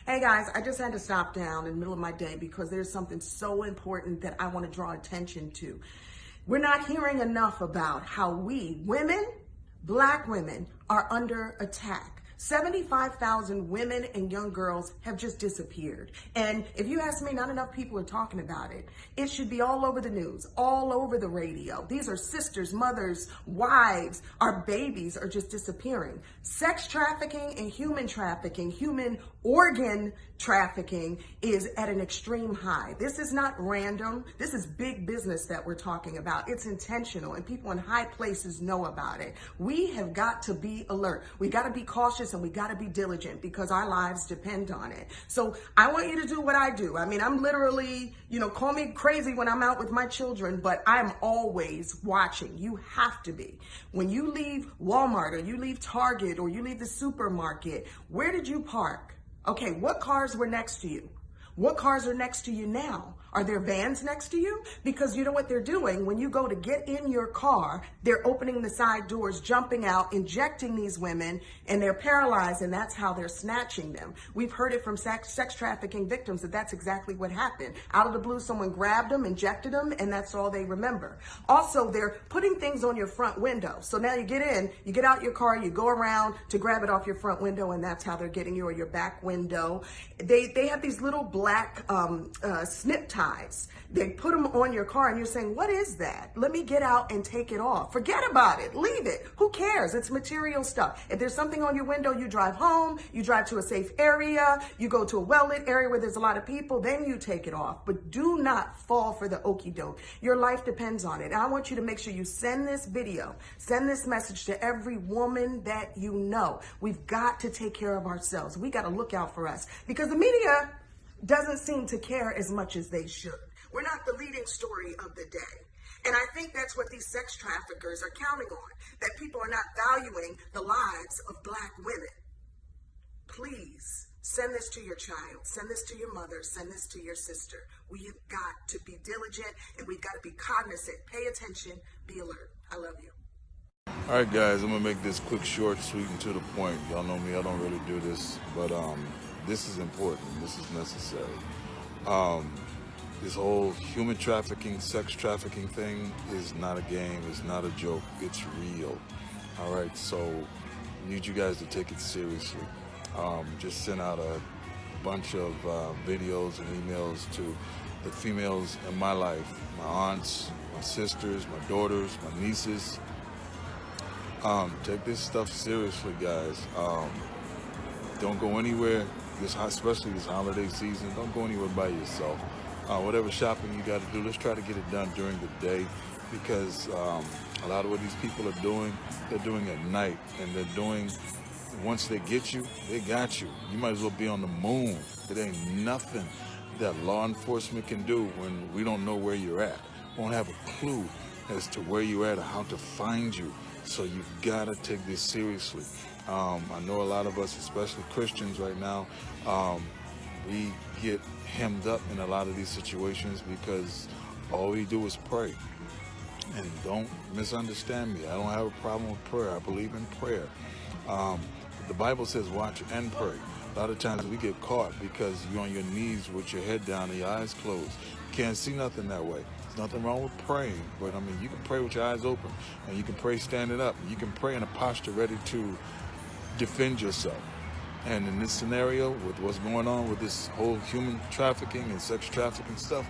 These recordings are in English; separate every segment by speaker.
Speaker 1: Hey guys, I just had to stop down in the middle of my day because there's something so important that I want to draw attention to. We're not hearing enough about how we, women, black women, are under attack. 75,000 women and young girls have just disappeared. And if you ask me, not enough people are talking about it. It should be all over the news, all over the radio. These are sisters, mothers, wives. Our babies are just disappearing. Sex trafficking and human trafficking, human organ trafficking is at an extreme high. This is not random. This is big business that we're talking about. It's intentional, and people in high places know about it. We have got to be alert. We got to be cautious, and we got to be diligent because our lives depend on it. So I want you to do what I do. I mean, I'm literally, call me crazy when I'm out with my children, but I'm always watching. You have to be. When you leave Walmart or you leave Target or you leave the supermarket, where did you park? Okay, what cars were next to you? What cars are next to you now? Are there vans next to you? Because you know what they're doing? When you go to get in your car, they're opening the side doors, jumping out, injecting these women, and they're paralyzed, and that's how they're snatching them. We've heard it from sex trafficking victims that that's exactly what happened. Out of the blue, someone grabbed them, injected them, and that's all they remember. Also, they're putting things on your front window. So now you get in, you get out your car, you go around to grab it off your front window, and that's how they're getting you, or your back window. They have these little black snip ties. They put them on your car and you're saying, what is that? Let me get out and take it off. Forget about it. Leave it. Who cares? It's material stuff. If there's something on your window, you drive home, you drive to a safe area, you go to a well-lit area where there's a lot of people, then you take it off. But do not fall for the okie doke. Your life depends on it. And I want you to make sure you send this video, send this message to every woman that you know. We've got to take care of ourselves. We got to look out for us because the media doesn't seem to care as much as they should. We're not the leading story of the day. And I think that's what these sex traffickers are counting on, that people are not valuing the lives of black women. Please send this to your child, send this to your mother, send this to your sister. We have got to be diligent and we've got to be cognizant. Pay attention, be alert. I love you.
Speaker 2: All right, guys, I'm gonna make this quick, short, sweet, and to the point. Y'all know me, I don't really do this, but this is important. This is necessary. This whole human trafficking, sex trafficking thing is not a game. It's not a joke. It's real. All right, so I need you guys to take it seriously. Just sent out a bunch of videos and emails to the females in my life, my aunts, my sisters, my daughters, my nieces. Take this stuff seriously, guys. Don't go anywhere, especially this holiday season. Don't go anywhere by yourself. Whatever shopping you got to do, let's try to get it done during the day because a lot of what these people are doing, they're doing at night, and they're doing, once they get you, they got you. You might as well be on the moon. There ain't nothing that law enforcement can do when we don't know where you're at. We won't have a clue as to where you're at or how to find you. So you've got to take this seriously. I know a lot of us, especially Christians right now, we get hemmed up in a lot of these situations because all we do is pray. And don't misunderstand me. I don't have a problem with prayer. I believe in prayer. The Bible says watch and pray. A lot of times we get caught because you're on your knees with your head down and your eyes closed. You can't see nothing that way. There's nothing wrong with praying, but I mean, you can pray with your eyes open, and you can pray standing up. You can pray in a posture ready to defend yourself. And in this scenario, with what's going on with this whole human trafficking and sex trafficking stuff,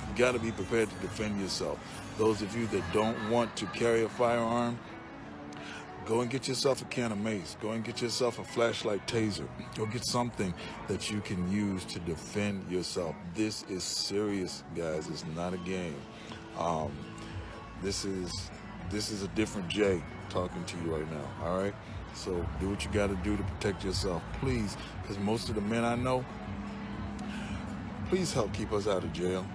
Speaker 2: you got to be prepared to defend yourself. Those of you that don't want to carry a firearm, go and get yourself a can of mace. Go and get yourself a flashlight taser. Go get something that you can use to defend yourself. This is serious, guys. It's not a game. This is a different Jay talking to you right now, all right? So do what you got to do to protect yourself, please, because most of the men I know, please help keep us out of jail.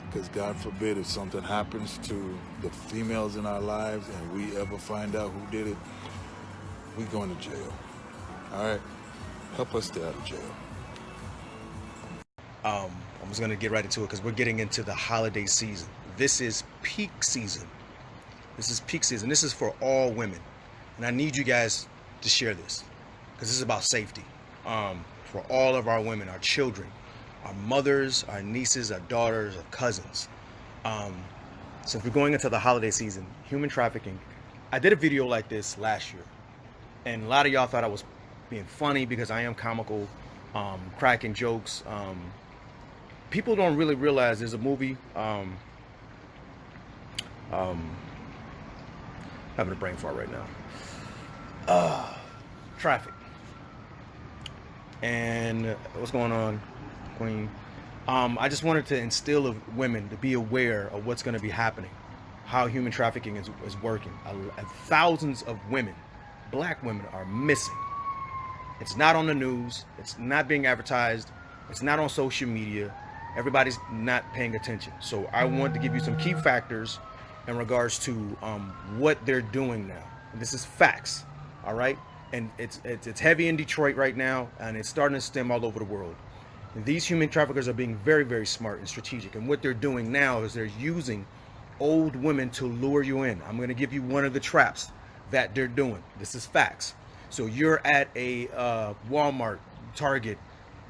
Speaker 2: Because God forbid if something happens to the females in our lives and we ever find out who did it, we going to jail. All right? Help us stay out of jail.
Speaker 3: I'm just going to get right into it because we're getting into the holiday season. This is peak season. This is peak season. This is for all women. And I need you guys to share this because this is about safety. for all of our women, our children, our mothers, our nieces, our daughters, our cousins. So if we're going into the holiday season, human trafficking, I did a video like this last year, and a lot of y'all thought I was being funny because I am comical, cracking jokes. People don't really realize there's a movie, having a brain fart right now. Traffic. And what's going on, Queen? I just wanted to instill of women to be aware of what's going to be happening, how human trafficking is working. Thousands of women, black women, are missing. It's not on the news. It's not being advertised. It's not on social media. Everybody's not paying attention. So I want to give you some key factors in regards to what they're doing now. And this is facts, all right? And it's heavy in Detroit right now, and it's starting to stem all over the world. And these human traffickers are being very, very smart and strategic. And what they're doing now is they're using old women to lure you in. I'm going to give you one of the traps that they're doing. This is facts. So you're at a Walmart, Target,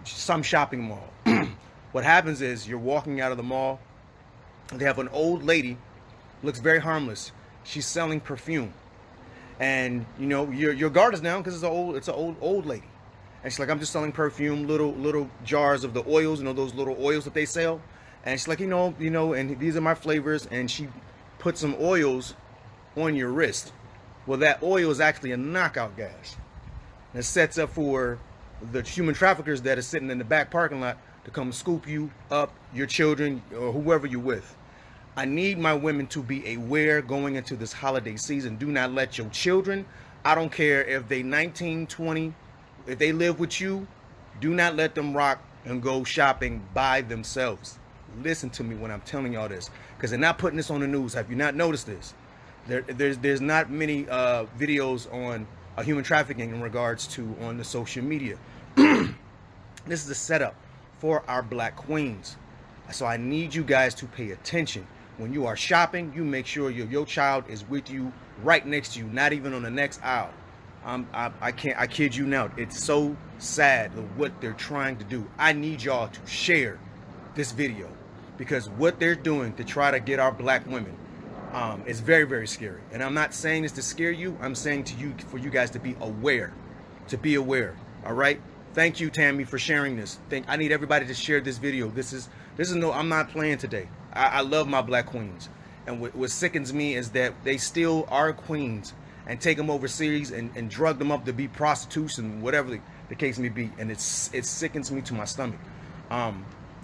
Speaker 3: some shopping mall. What happens is you're walking out of the mall. They have an old lady, looks very harmless. She's selling perfume. And you know your guard is down because it's an old lady, and she's like, I'm just selling perfume, little jars of the oils, those little oils that they sell. And she's like, you know, and these are my flavors. And she put some oils on your wrist. Well, that oil is actually a knockout gas. And it sets up for the human traffickers that are sitting in the back parking lot to come scoop you up, your children, or whoever you're with. I need my women to be aware going into this holiday season. Do not let your children, I don't care if they 19, 20, if they live with you, do not let them rock and go shopping by themselves. Listen to me when I'm telling y'all this, because they're not putting this on the news. Have you not noticed this? There's not many videos on human trafficking in regards to on the social media. This is a setup for our black queens. So I need you guys to pay attention. When you are shopping, you make sure your child is with you, right next to you, not even on the next aisle. I kid you not. It's so sad what they're trying to do. I need y'all to share this video, because what they're doing to try to get our black women is very, very scary. And I'm not saying this to scare you. I'm saying to you, for you guys to be aware, all right? Thank you, Tammy, for sharing this. I need everybody to share this video. This is no, I'm not playing today. I love my black queens. And what sickens me is that they still are queens and take them overseas and drug them up to be prostitutes and whatever the case may be. And it sickens me to my stomach.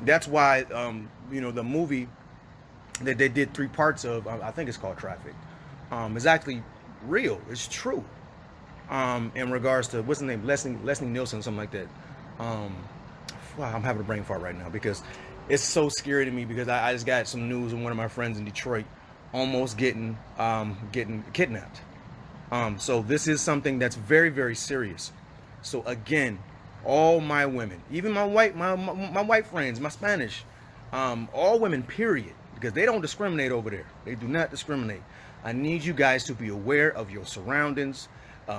Speaker 3: That's why, the movie that they did 3 parts of, I think it's called Traffic, is actually real. It's true. In regards to, what's the name? Leslie Nielsen, something like that. Wow, I'm having a brain fart right now because it's so scary to me, because I just got some news of one of my friends in Detroit almost getting kidnapped. So this is something that's very, very serious. So again, all my women, even my white friends, my Spanish, all women, period, because they don't discriminate over there. They do not discriminate. I need you guys to be aware of your surroundings.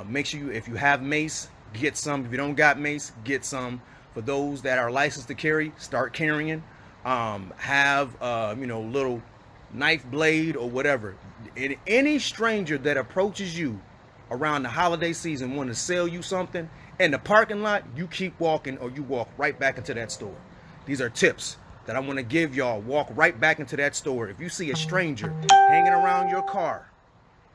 Speaker 3: Make sure if you have mace, get some. If you don't got mace, get some. For those that are licensed to carry, start carrying. Have little knife blade or whatever. Any stranger that approaches you around the holiday season want to sell you something in the parking lot, you keep walking or you walk right back into that store. These are tips that I want to give y'all. Walk right back into that store. If you see a stranger hanging around your car,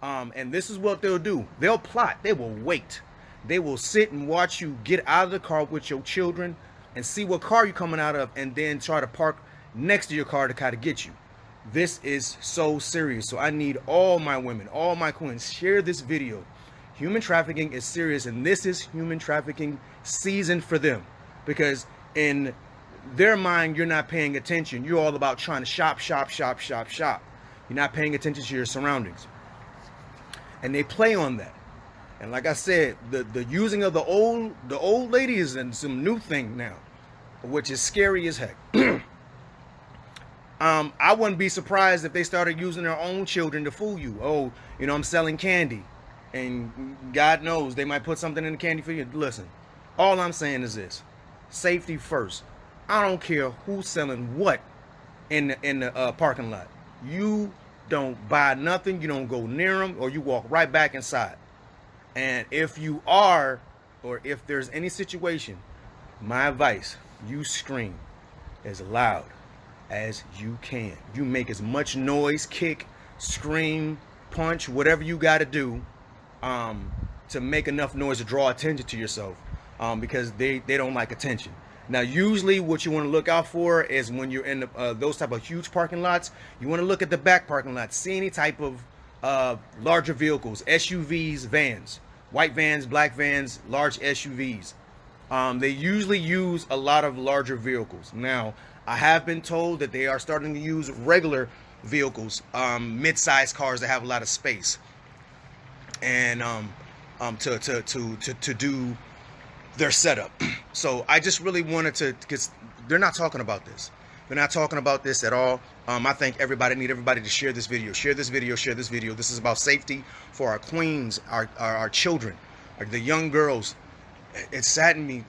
Speaker 3: and this is what they'll do. They'll plot. They will wait. They will sit and watch you get out of the car with your children and see what car you're coming out of, and then try to park next to your car to kind of get you. This is so serious. So I need all my women, all my queens, share this video. Human trafficking is serious, and this is human trafficking season for them, because in their mind, you're not paying attention. You're all about trying to shop. You're not paying attention to your surroundings. And they play on that. And like I said, the using of the old lady is some new thing now, which is scary as heck. I wouldn't be surprised if they started using their own children to fool you. Oh, I'm selling candy, and God knows they might put something in the candy for you. Listen, all I'm saying is this: Safety first. I don't care who's selling what in the parking lot. You don't buy nothing. You don't go near them, or you walk right back inside. And if you are, or if there's any situation, my advice, you scream as loud as you can. You make as much noise, kick, scream, punch, whatever you got to do to make enough noise to draw attention to yourself, because they don't like attention. Now, usually what you want to look out for is when you're in those type of huge parking lots, you want to look at the back parking lot, see any type of larger vehicles, SUVs, vans, white vans, black vans, large SUVs. They usually use a lot of larger vehicles. Now, I have been told that they are starting to use regular vehicles, mid-sized cars that have a lot of space, and to do their setup. So I just really wanted to, because they're not talking about this. They're not talking about this at all. I think need everybody to share this video. Share this video. Share this video. This is about safety for our queens, our children, the young girls. It saddened me.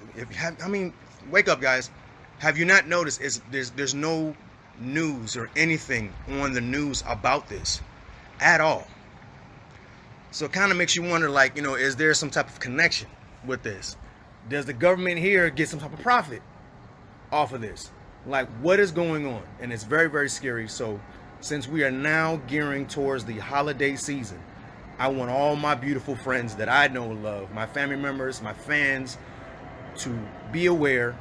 Speaker 3: Wake up, guys. Have you not noticed there's no news or anything on the news about this at all? So it kind of makes you wonder, like, is there some type of connection with this? Does the government here get some type of profit off of this? Like, what is going on? And it's very, very scary. So since we are now gearing towards the holiday season, I want all my beautiful friends that I know and love, my family members, my fans, to be aware.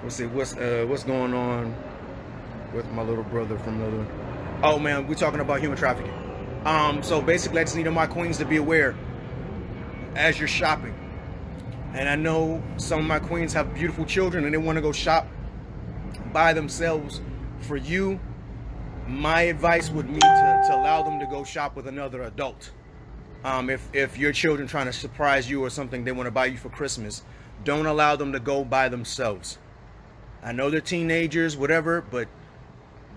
Speaker 3: Let's see what's going on with my little brother from the. Oh man, we're talking about human trafficking. So basically, I just need my queens to be aware as you're shopping. And I know some of my queens have beautiful children and they want to go shop by themselves. For you, my advice would be to allow them to go shop with another adult. If your children trying to surprise you or something they want to buy you for Christmas, don't allow them to go by themselves. I know they're teenagers, whatever, but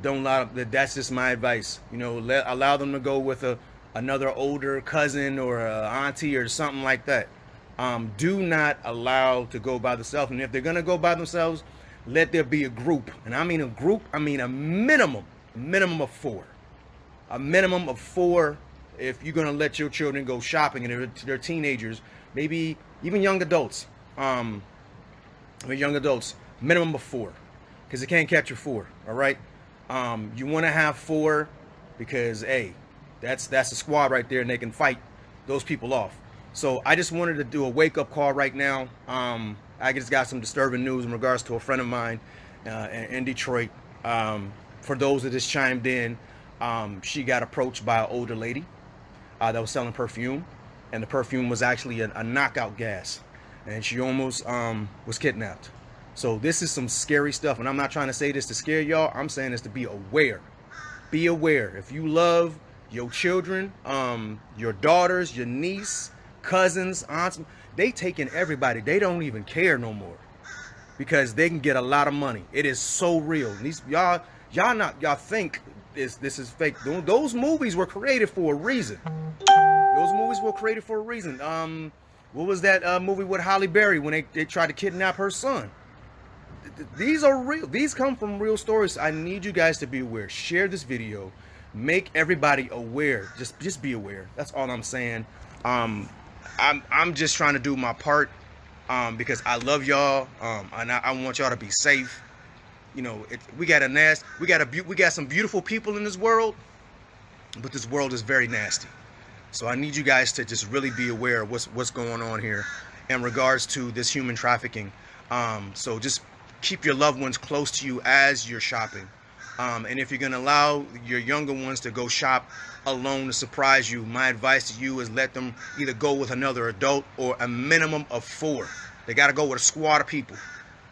Speaker 3: don't allow. That's just my advice. Allow them to go with another older cousin or a auntie or something like that. Do not allow to go by themselves. And if they're gonna go by themselves, let there be a group. And I mean a group. I mean a minimum of 4. A minimum of 4. If you're gonna let your children go shopping and they're teenagers, maybe even young adults. Young adults, minimum of 4, because they can't capture 4. All right. You want to have 4 because, hey, that's a squad right there, and they can fight those people off. So I just wanted to do a wake-up call right now. I just got some disturbing news in regards to a friend of mine in Detroit. For those that just chimed in, she got approached by an older lady that was selling perfume, and the perfume was actually a knockout gas, and she almost was kidnapped. So this is some scary stuff, and I'm not trying to say this to scare y'all. I'm saying this to be aware. Be aware. If you love your children, your daughters, your niece, cousins, aunts, they taking everybody. They don't even care no more because they can get a lot of money. It is so real. These y'all think this is fake. Those movies were created for a reason. Those movies were created for a reason. What was that movie with Halle Berry when they tried to kidnap her son? These are real. These come from real stories. I need you guys to be aware. Share this video. Make everybody aware. Just be aware. That's all I'm saying. I'm just trying to do my part because I love y'all. And I want y'all to be safe. We got some beautiful people in this world, but this world is very nasty. So I need you guys to just really be aware of what's going on here in regards to this human trafficking. So just keep your loved ones close to you as you're shopping. And if you're going to allow your younger ones to go shop alone to surprise you, my advice to you is let them either go with another adult or a minimum of 4. They got to go with a squad of people.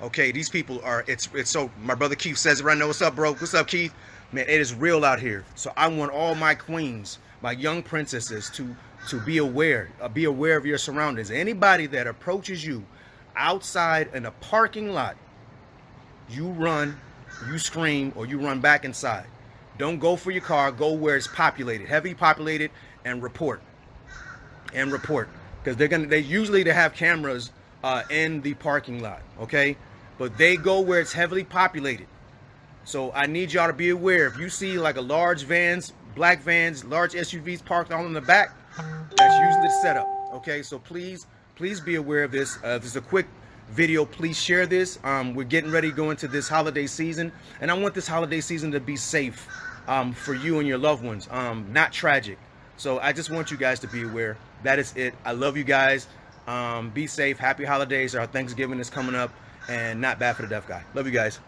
Speaker 3: Okay, these people are, it's so, my brother Keith says it right now. What's up, bro? What's up, Keith? Man, it is real out here. So I want all my queens, my young princesses to be aware of your surroundings. Anybody that approaches you outside in a parking lot, you run, you scream, or you run back inside. Don't go for your car. Go where it's populated, heavily populated, and report. because they have cameras in the parking lot, okay? But they go where it's heavily populated. So I need y'all to be aware. If you see like a large vans, black vans, large SUVs parked all in the back, that's usually the setup, okay? So please be aware of this. This is a quick video. Please share this. We're getting ready to go into this holiday season, and I want this holiday season to be safe for you and your loved ones, not tragic. So I just want you guys to be aware. That is it. I love you guys. Be safe. Happy holidays. Our Thanksgiving is coming up, and not bad for the deaf guy. Love you guys.